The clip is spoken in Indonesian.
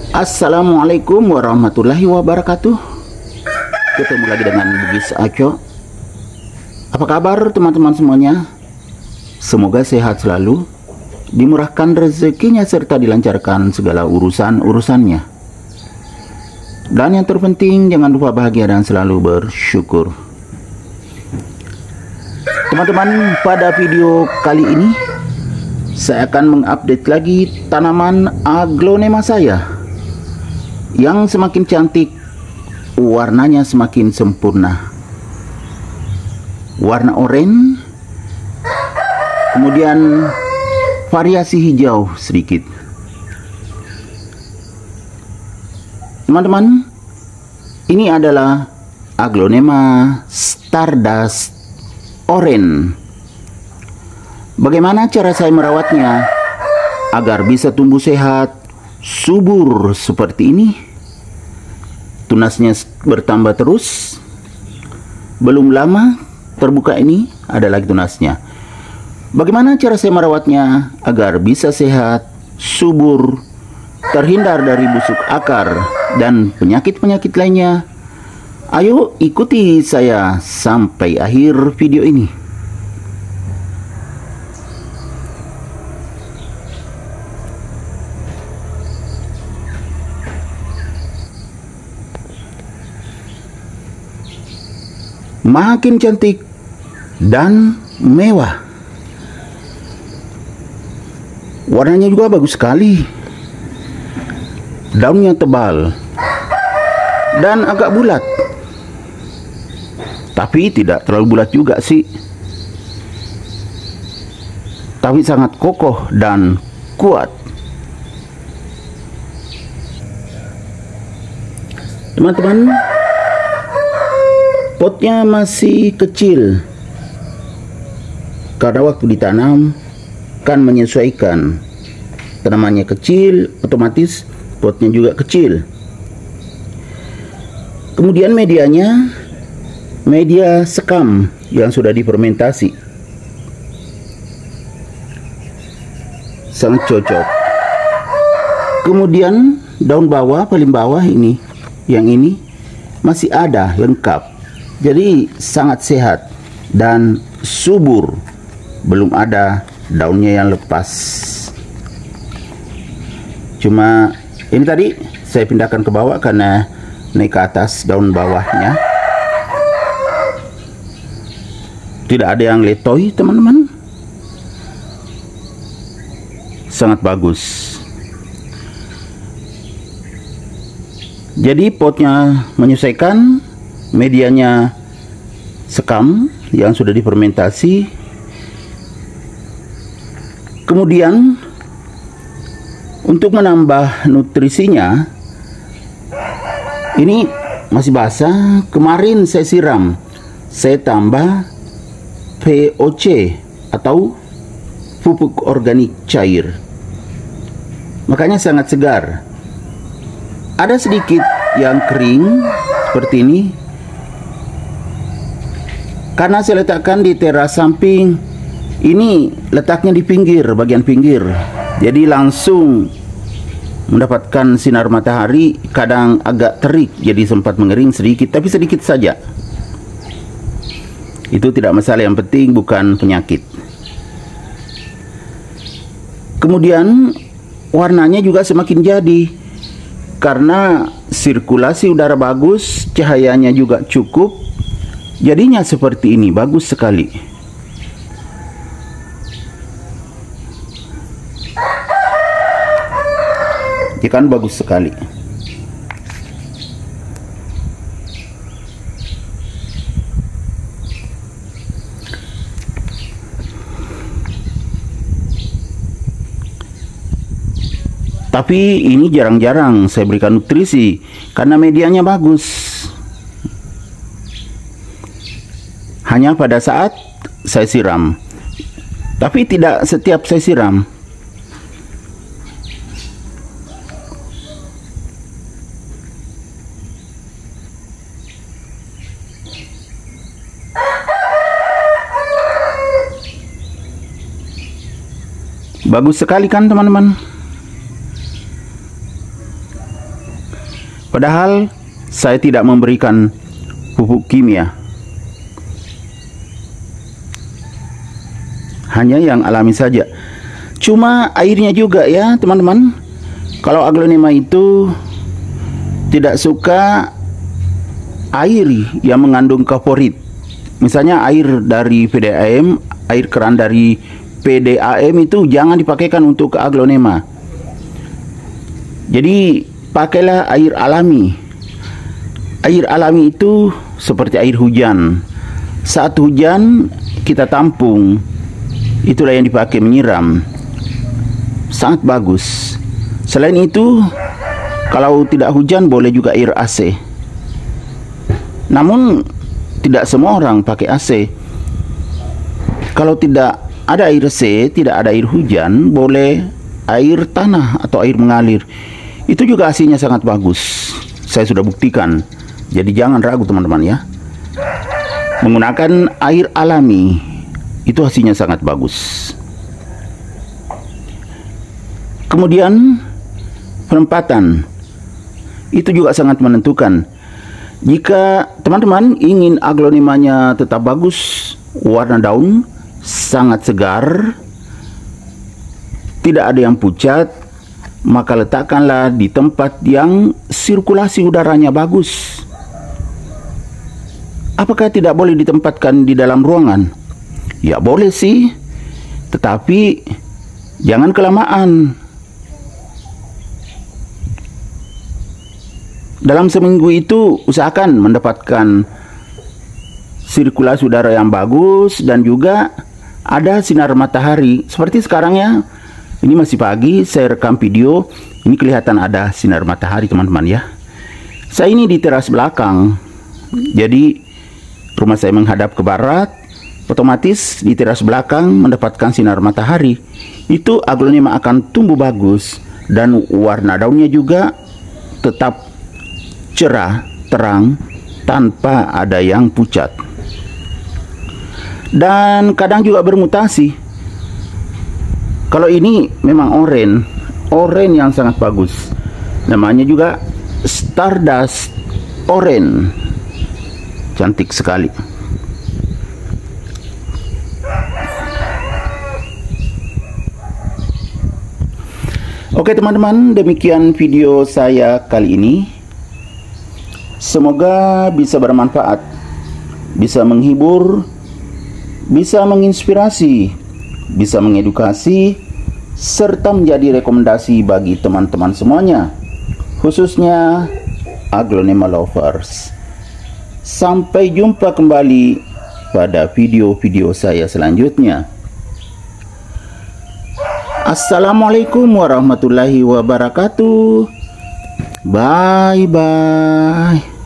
Assalamualaikum warahmatullahi wabarakatuh. Ketemu lagi dengan Bugis Aco. Apa kabar teman-teman semuanya? Semoga sehat selalu, dimurahkan rezekinya serta dilancarkan segala urusan-urusannya. Dan yang terpenting jangan lupa bahagia dan selalu bersyukur. Teman-teman, pada video kali ini saya akan mengupdate lagi tanaman aglonema saya yang semakin cantik, warnanya semakin sempurna. Warna oranye, kemudian variasi hijau sedikit. Teman-teman, ini adalah aglonema Stardust Orange. Bagaimana cara saya merawatnya agar bisa tumbuh sehat, subur seperti ini? Tunasnya bertambah terus. Belum lama terbuka ini ada lagi tunasnya. Bagaimana cara saya merawatnya agar bisa sehat, subur, terhindar dari busuk akar dan penyakit-penyakit lainnya? Ayo ikuti saya sampai akhir video ini. Makin cantik dan mewah. Warnanya juga bagus sekali. Daunnya tebal dan agak bulat, tapi tidak terlalu bulat juga sih. Tapi sangat kokoh dan kuat. Teman-teman, potnya masih kecil karena waktu ditanam kan menyesuaikan. Tanamannya kecil, otomatis potnya juga kecil. Kemudian medianya media sekam yang sudah difermentasi. Sangat cocok. Kemudian daun bawah, paling bawah ini, yang ini masih ada lengkap. Jadi sangat sehat dan subur. Belum ada daunnya yang lepas. Cuma ini tadi saya pindahkan ke bawah karena naik ke atas daun bawahnya. Tidak ada yang letoy, teman-teman. Sangat bagus. Jadi potnya menyesuaikan, medianya sekam yang sudah difermentasi. Kemudian untuk menambah nutrisinya, ini masih basah. Kemarin saya siram, saya tambah VOC atau pupuk organik cair. Makanya sangat segar. Ada sedikit yang kering seperti ini karena saya letakkan di teras samping. Ini letaknya di pinggir, bagian pinggir, jadi langsung mendapatkan sinar matahari. Kadang agak terik, jadi sempat mengering sedikit, tapi sedikit saja. Itu tidak masalah, yang penting bukan penyakit. Kemudian warnanya juga semakin jadi karena sirkulasi udara bagus, cahayanya juga cukup. Jadinya seperti ini, bagus sekali. Ikan bagus sekali. Tapi ini jarang-jarang saya berikan nutrisi karena medianya bagus. Hanya pada saat saya siram. Tapi tidak setiap saya siram. Bagus sekali kan teman-teman? Padahal saya tidak memberikan pupuk kimia, hanya yang alami saja. Cuma airnya juga ya teman-teman. Kalau aglonema itu tidak suka air yang mengandung kaporit. Misalnya air dari PDAM, air keran dari PDAM itu jangan dipakaikan untuk ke aglonema. Jadi pakailah air alami. Air alami itu seperti air hujan. Saat hujan kita tampung, itulah yang dipakai menyiram. Sangat bagus. Selain itu, kalau tidak hujan boleh juga air AC. Namun tidak semua orang pakai AC. Kalau tidak ada air AC, tidak ada air hujan, boleh air tanah atau air mengalir. Itu juga hasilnya sangat bagus. Saya sudah buktikan. Jadi jangan ragu teman-teman ya. Menggunakan air alami itu hasilnya sangat bagus. Kemudian penempatan itu juga sangat menentukan. Jika teman-teman ingin aglonemanya tetap bagus, warna daun sangat segar, tidak ada yang pucat, maka letakkanlah di tempat yang sirkulasi udaranya bagus. Apakah tidak boleh ditempatkan di dalam ruangan? Ya boleh sih, tetapi jangan kelamaan. Dalam seminggu itu usahakan mendapatkan sirkulasi udara yang bagus dan juga ada sinar matahari. Seperti sekarang ya, ini masih pagi, saya rekam video, ini kelihatan ada sinar matahari teman-teman ya. Saya ini di teras belakang, jadi rumah saya menghadap ke barat, otomatis di teras belakang mendapatkan sinar matahari. Itu aglonema akan tumbuh bagus dan warna daunnya juga tetap cerah, terang, tanpa ada yang pucat. Dan kadang juga bermutasi. Kalau ini memang oren yang sangat bagus. Namanya juga Stardust Oren. Cantik sekali. Oke teman-teman, demikian video saya kali ini. Semoga bisa bermanfaat, bisa menghibur, bisa menginspirasi, bisa mengedukasi, serta menjadi rekomendasi bagi teman-teman semuanya, khususnya aglonema lovers. Sampai jumpa kembali pada video-video saya selanjutnya. Assalamualaikum warahmatullahi wabarakatuh. Bye bye.